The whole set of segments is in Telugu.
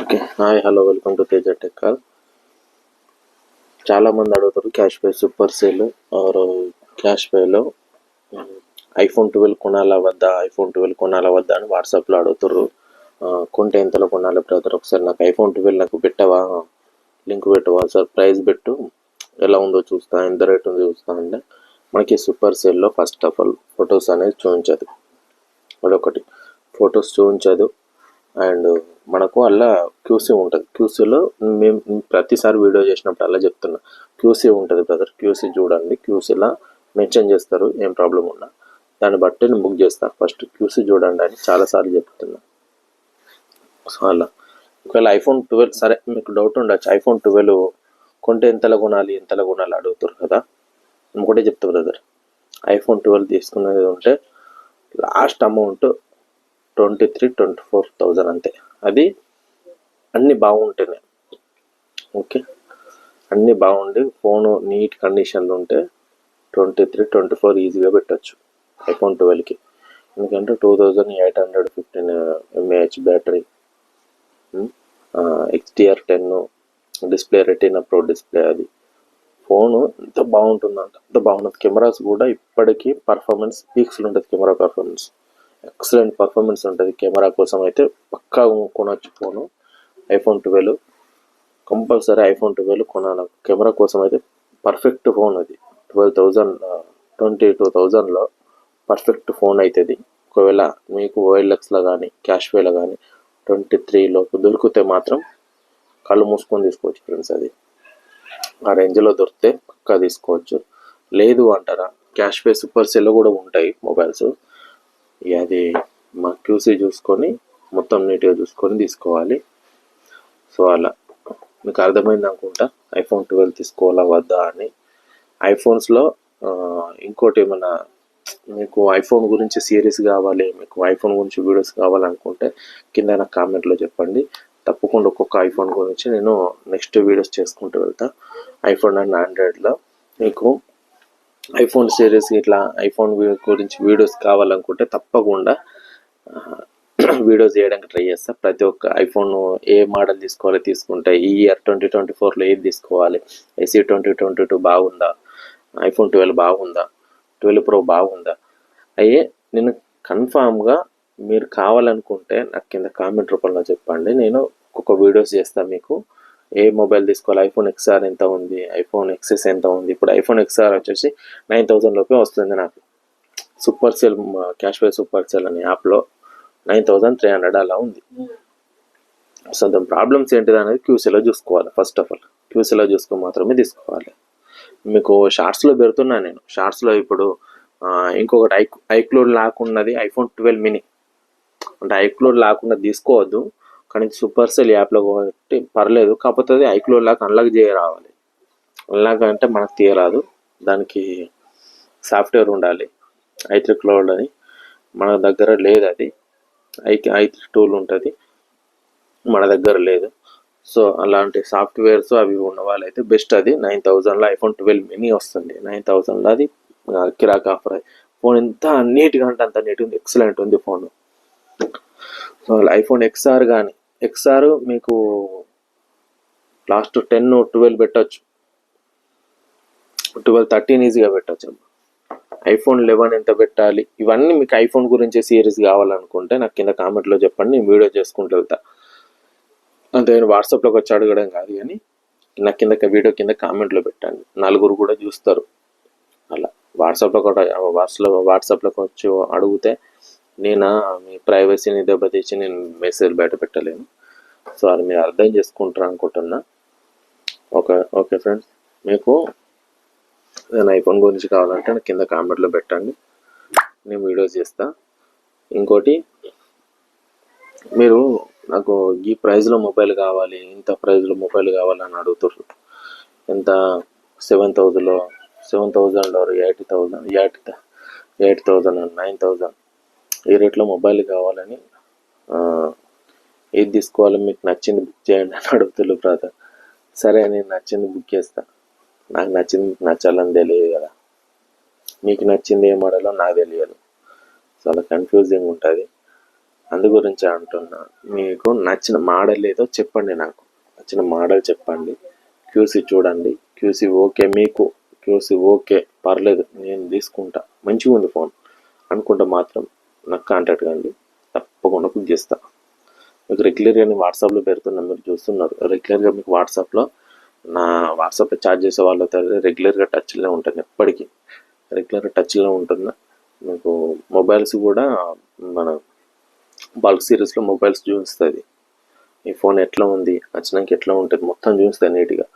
Okay. Hi, hello, welcome to Teja tech call. చాలామంది అడుగుతారు cash pay super sale are cash పేలో ఐఫోన్ 12 కొనాలా వద్దా, ఐఫోన్ 12 కొనాలా వద్దా అని వాట్సాప్లో అడుగుతారు. కొంటే ఎంతలో కొనాలి బ్రదర్, ఒకసారి నాకు ఐఫోన్ 12 నాకు పెట్టవా, లింక్ పెట్టవా సార్, ప్రైస్ పెట్టు, ఎలా ఉందో చూస్తా, ఎంత రేట్ ఉందో చూస్తా అంటే మనకి సూపర్ సేల్లో ఫస్ట్ ఆఫ్ ఆల్ ఫొటోస్ అనేది చూపించదు. అదొకటి, ఫొటోస్ చూపించదు. అండ్ మనకు అలా క్యూసీ ఉంటుంది. క్యూసీలో మేము ప్రతిసారి వీడియో చేసినప్పుడు అలా చెప్తున్నా, క్యూసీ ఉంటుంది బ్రదర్, క్యూసీ చూడండి, క్యూసీలా మెన్షన్ చేస్తారు ఏం ప్రాబ్లం ఉన్నా, దాన్ని బట్టి నేను బుక్ చేస్తాను. ఫస్ట్ క్యూసీ చూడండి అని చాలాసార్లు చెప్తున్నా. సో అలా ఒకవేళ ఐఫోన్ 12 సరే మీకు డౌట్ ఉండొచ్చు, ఐఫోన్ 12 కొంటే ఎంతలో కొనాలి అడుగుతారు కదా. ఒకటే చెప్తా బ్రదర్, ఐఫోన్ 12 తీసుకునేది ఉంటే లాస్ట్ అమౌంట్ 23-24,000 అంతే. అది అన్నీ బాగుంటేనే, ఓకే, అన్నీ బాగుండి ఫోను నీట్ కండిషన్లో ఉంటే 23-24 ఈజీగా పెట్టచ్చు ఐఫోన్ 12కి. ఎందుకంటే 2815 mAh battery, XDR 10 display, retina pro display. అది ఫోను ఎంత బాగుంటుందంట అంత బాగుంటుంది. కెమెరాస్ కూడా ఇప్పటికీ పర్ఫార్మెన్స్ పీక్స్లో ఉంటుంది. కెమెరా పర్ఫార్మెన్స్ ఎక్సలెంట్ పర్ఫార్మెన్స్ ఉంటుంది. కెమెరా కోసం అయితే పక్కా కొనవచ్చు ఫోను. ఐఫోన్ 12 కంపల్సరీ ఐఫోన్ 12 కొనాలి. కెమెరా కోసం అయితే పర్ఫెక్ట్ ఫోన్ అది. 22,000లో పర్ఫెక్ట్ ఫోన్ అవుతుంది. ఒకవేళ మీకు OLXలో కానీ క్యాష్ పేలో కానీ 23 దొరికితే మాత్రం కళ్ళు మూసుకొని తీసుకోవచ్చు ఫ్రెండ్స్. అది ఆ రేంజ్లో దొరికితే పక్కా తీసుకోవచ్చు. లేదు అంటారా, క్యాష్ పే సూపర్ సేల్లో కూడా ఉంటాయి మొబైల్స్. అది మా క్యూసీ చూసుకొని మొత్తం నీట్గా చూసుకొని తీసుకోవాలి. సో అలా మీకు అర్థమైంది అనుకుంటా ఐఫోన్ 12 తీసుకోవాలా వద్దా అని. ఐఫోన్స్లో ఇంకోటి ఏమన్నా మీకు ఐఫోన్ గురించి సిరీస్ కావాలి, మీకు ఐఫోన్ గురించి వీడియోస్ కావాలనుకుంటే కింద నాకు కామెంట్లో చెప్పండి. తప్పకుండా ఒక్కొక్క ఐఫోన్ గురించి నేను నెక్స్ట్ వీడియోస్ చేసుకుంటూ వెళ్తా. ఐఫోన్ అండ్ ఆండ్రాయిడ్లో మీకు ఐఫోన్ సిరీస్ ఇట్లా ఐఫోన్ గురించి వీడియోస్ కావాలనుకుంటే తప్పకుండా వీడియోస్ చేయడానికి ట్రై చేస్తా. ప్రతి ఒక్క ఐఫోన్ ఏ మోడల్ తీసుకోవాలి, తీసుకుంటే ఈ ఇయర్ 2024లో ఏది తీసుకోవాలి, SE 2022 బాగుందా, ఐఫోన్ 12 బాగుందా, 12 Pro బాగుందా, అయ్యే నేను కన్ఫామ్గా మీరు కావాలనుకుంటే నాకు కింద కామెంట్ రూపంలో చెప్పండి. నేను ఒక్కొక్క వీడియోస్ చేస్తాను మీకు. ఏ మొబైల్ తీసుకోవాలి, ఐఫోన్ XR ఎంత ఉంది, ఐఫోన్ XS ఎంత ఉంది. ఇప్పుడు ఐఫోన్ XR వచ్చేసి 9,000 లోపే వస్తుంది నాకు. Super cell cash pay super cell అనే యాప్లో 9,300 అలా ఉంది. సో దాని ప్రాబ్లమ్స్ ఏంటిది అనేది క్యూసీలో చూసుకోవాలి. ఫస్ట్ ఆఫ్ ఆల్ క్యూసీలో చూసుకొని మాత్రమే తీసుకోవాలి. మీకు షార్ట్స్లో పెడుతున్నా నేను. షార్ట్స్లో ఇప్పుడు ఇంకొకటి ఐక్లోడ్ లాక్కున్నది ఐఫోన్ 12 mini. అంటే ఐక్లోడ్ లాకుండా తీసుకోవద్దు, కానీ సూపర్ సెల్ యాప్లో కాబట్టి పర్లేదు. కాకపోతే అది ఐక్లోడ్ లాక్ అన్లాక్ చేయరావాలి. అన్లాక్ అంటే మనకు తీయరాదు, దానికి సాఫ్ట్వేర్ ఉండాలి. i3 క్లౌడ్ అని మన దగ్గర లేదు. అది i3 టూల్ ఉంటుంది, మన దగ్గర లేదు. సో అలాంటి సాఫ్ట్వేర్స్ అవి ఉన్న వాళ్ళైతే బెస్ట్. అది 9,000లో ఐఫోన్ 12 mini వస్తుంది. 9,000లో అది కిరాక్ ఆఫర్. ఫోన్ ఎంత నీట్గా అంటే అంత నీట్గా ఉంది, ఎక్సలెంట్ ఉంది ఫోన్. సో ఐఫోన్ XR కానీ, XR మీకు లాస్ట్ 10-12 పెట్టచ్చు, 12-13 ఈజీగా పెట్టచ్చు. ఐఫోన్ 11 ఎంత పెట్టాలి, ఇవన్నీ మీకు ఐఫోన్ గురించి సిరీస్ కావాలనుకుంటే నాకు కింద కామెంట్లో చెప్పండి, నేను వీడియో చేసుకుంటూ వెళ్తా. అంతే, వాట్సాప్లోకి వచ్చి అడగడం కాదు, కానీ నాకు కింద వీడియో కింద కామెంట్లో పెట్టండి, నలుగురు కూడా చూస్తారు. అలా వాట్సాప్లోకి వచ్చి అడిగితే నేను మీ ప్రైవసీని దెబ్బతీసి నేను మెసేజ్ బయట పెట్టలేను. సో అది మీరు అర్థం చేసుకుంటారు అనుకుంటున్నా. ఓకే ఫ్రెండ్స్, మీకు నేను ఐఫోన్ గురించి కావాలంటే నాకు కింద కామెంట్లో పెట్టండి, నేను వీడియోస్ చేస్తా. ఇంకోటి, మీరు నాకు ఈ ప్రైజ్లో మొబైల్ కావాలి, ఇంత ప్రైజ్లో మొబైల్ కావాలని అడుగుతారు. ఎంత 7,000లో 8,000 9,000 ఈ రేట్లో మొబైల్ కావాలని, ఏది తీసుకోవాలి మీకు నచ్చింది బుక్ చేయండి అని అడుగుతున్నారు బ్రదర్. సరే, నేను నచ్చింది బుక్ చేస్తా. నాకు నచ్చింది మీకు నచ్చాలని తెలియదు కదా, మీకు నచ్చింది ఏ మోడలో నాకు తెలియదు. చాలా కన్ఫ్యూజింగ్ ఉంటుంది. అందు గురించి అంటున్నా. మీకు నచ్చిన మోడల్ ఏదో చెప్పండి, నాకు నచ్చిన మోడల్ చెప్పండి, క్యూసీ చూడండి, క్యూసీ ఓకే, మీకు క్యూసీ ఓకే పర్లేదు నేను తీసుకుంటా, మంచిగా ఉంది ఫోన్ అనుకుంటే మాత్రం నాకు కాంటాక్ట్ కండి, తప్పకుండా బుక్ చేస్తా. మీకు రెగ్యులర్గా నేను వాట్సాప్లో పెడుతున్నా, మీరు చూస్తున్నారు. రెగ్యులర్గా మీకు వాట్సాప్లో నా వాట్సాప్లో చార్జ్ చేసే వాళ్ళతో రెగ్యులర్గా టచ్లో ఉంటాను, ఎప్పటికీ రెగ్యులర్గా టచ్లో ఉంటున్నా. మీకు మొబైల్స్ కూడా మన బల్క్ సిరీస్లో మొబైల్స్ చూపిస్తుంది, ఈ ఫోన్ ఎట్లా ఉంది, వచ్చినాక ఎట్లా ఉంటుంది మొత్తం చూపిస్తుంది నీట్గా.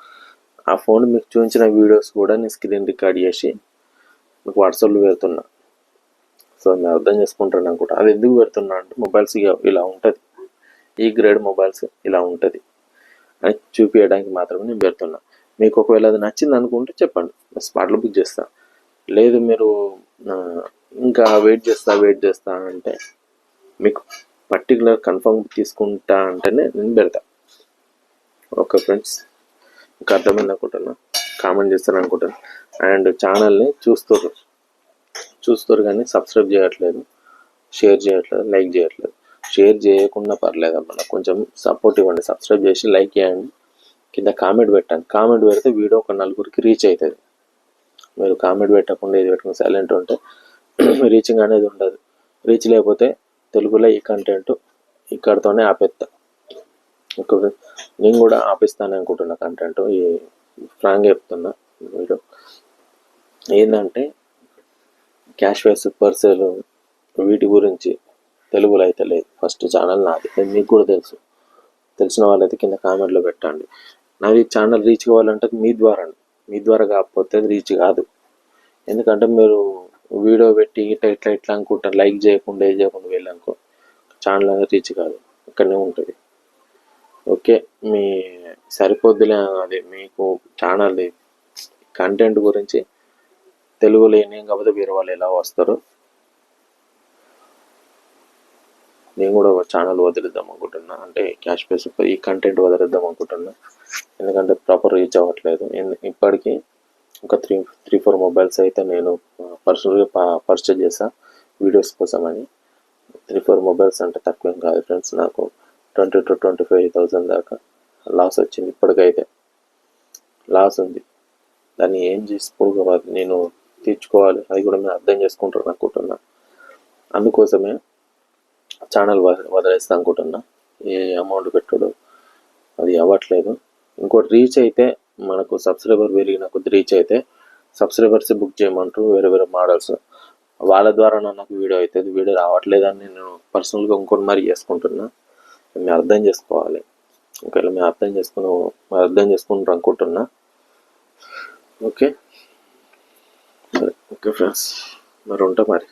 ఆ ఫోన్ మీకు చూపించిన వీడియోస్ కూడా నేను స్క్రీన్ రికార్డ్ చేసి మీకు వాట్సాప్లో పెడుతున్నా. సో నేను అర్థం చేసుకుంటాను అనుకుంటా. అది ఎందుకు పెడుతున్నా అంటే మొబైల్స్ ఇలా ఉంటుంది, ఈ గ్రేడ్ మొబైల్స్ ఇలా ఉంటుంది అని చూపించడానికి మాత్రమే నేను పెడుతున్నా. మీకు ఒకవేళ అది నచ్చింది అనుకుంటే చెప్పండి, స్పాట్లో బుక్ చేస్తా. లేదు మీరు ఇంకా వెయిట్ చేస్తా అంటే మీకు పర్టికులర్ కన్ఫర్మ్ తీసుకుంటా అంటేనే నేను పెడతా. ఓకే ఫ్రెండ్స్, ఇంకా అర్థమైంది అనుకుంటున్నా, కామెంట్ చేస్తాను అనుకుంటున్నా. అండ్ ఛానల్ని చూస్తారు కానీ సబ్స్క్రైబ్ చేయట్లేదు, షేర్ చేయట్లేదు, లైక్ చేయట్లేదు. షేర్ చేయకుండా పర్లేదమ్మా, నాకు కొంచెం సపోర్ట్ ఇవ్వండి, సబ్స్క్రైబ్ చేసి లైక్ చేయండి, కింద కామెంట్ పెట్టండి. కామెంట్ పెడితే వీడియో ఒక నలుగురికి రీచ్ అవుతుంది. మీరు కామెంట్ పెట్టకుండా ఇది పెట్టుకుని సైలెంట్ ఉంటే రీచింగ్ అనేది ఉండదు. రీచ్ లేకపోతే తెలుగులో ఈ కంటెంట్ ఇక్కడితోనే ఆపేస్తా. నేను కూడా ఆపిస్తాను అనుకుంటున్నా కంటెంట్, ఈ ఫ్రాంక్గా చెప్తున్నా. వీడియో ఏంటంటే క్యాష్ వైస్ పర్సెల్ వీటి గురించి తెలుగులో అయితే లేదు. ఫస్ట్ ఛానల్ నాది, మీకు కూడా తెలుసు. తెలిసిన వాళ్ళైతే కింద కామెంట్లో పెట్టండి. నాది ఛానల్ రీచ్ కావాలంటే మీ ద్వారా కాకపోతే రీచ్ కాదు. ఎందుకంటే మీరు వీడియో పెట్టి ఇట్లా అనుకుంటారు, లైక్ చేయకుండా వెళ్ళనుకో ఛానల్ అనేది రీచ్ కాదు, ఇక్కడనే ఉంటుంది. ఓకే, మీ సరిపోద్దులే, అది మీకు ఛానల్ కంటెంట్ గురించి తెలుగులో ఏం కాకపోతే వేరే వాళ్ళు ఎలా వస్తారు. నేను కూడా ఒక ఛానల్ వదిలేద్దాం అనుకుంటున్నా, అంటే క్యాష్ పే సూపర్ ఈ కంటెంట్ వదిలేద్దాం అనుకుంటున్నా. ఎందుకంటే ప్రాపర్ రీచ్ అవ్వట్లేదు. ఇప్పటికీ ఒక 3-4 మొబైల్స్ అయితే నేను పర్సనల్గా పర్చేజ్ చేసా వీడియోస్ కోసం అని. 3-4 మొబైల్స్ అంటే తక్కువేం కాదు ఫ్రెండ్స్, నాకు 20,000 to 25,000 దాకా లాస్ వచ్చింది. ఇప్పటికైతే లాస్ ఉంది, దాన్ని ఏం చేసుకోవాలి, నేను తీర్చుకోవాలి, అది కూడా నేను అర్థం చేసుకుంటాను అనుకుంటున్నా. అందుకోసమే ఛానల్ వదిలేస్తా అనుకుంటున్నా. ఏ అమౌంట్ పెట్టుడు అది అవ్వట్లేదు. ఇంకోటి రీచ్ అయితే మనకు సబ్స్క్రైబర్ పెరిగిన కొద్ది రీచ్ అయితే సబ్స్క్రైబర్స్ బుక్ చేయమంటారు వేరే మోడల్స్, వాళ్ళ ద్వారా నాకు వీడియో అవుతుంది. వీడియో రావట్లేదని నేను పర్సనల్గా ఇంకోటి మరి చేసుకుంటున్నా. మేము అర్థం చేసుకోవాలి. ఒకవేళ మేము అర్థం చేసుకుంటారు అనుకుంటున్నా. ఓకే ఫ్రెండ్స్, మరి ఉంటా మరి.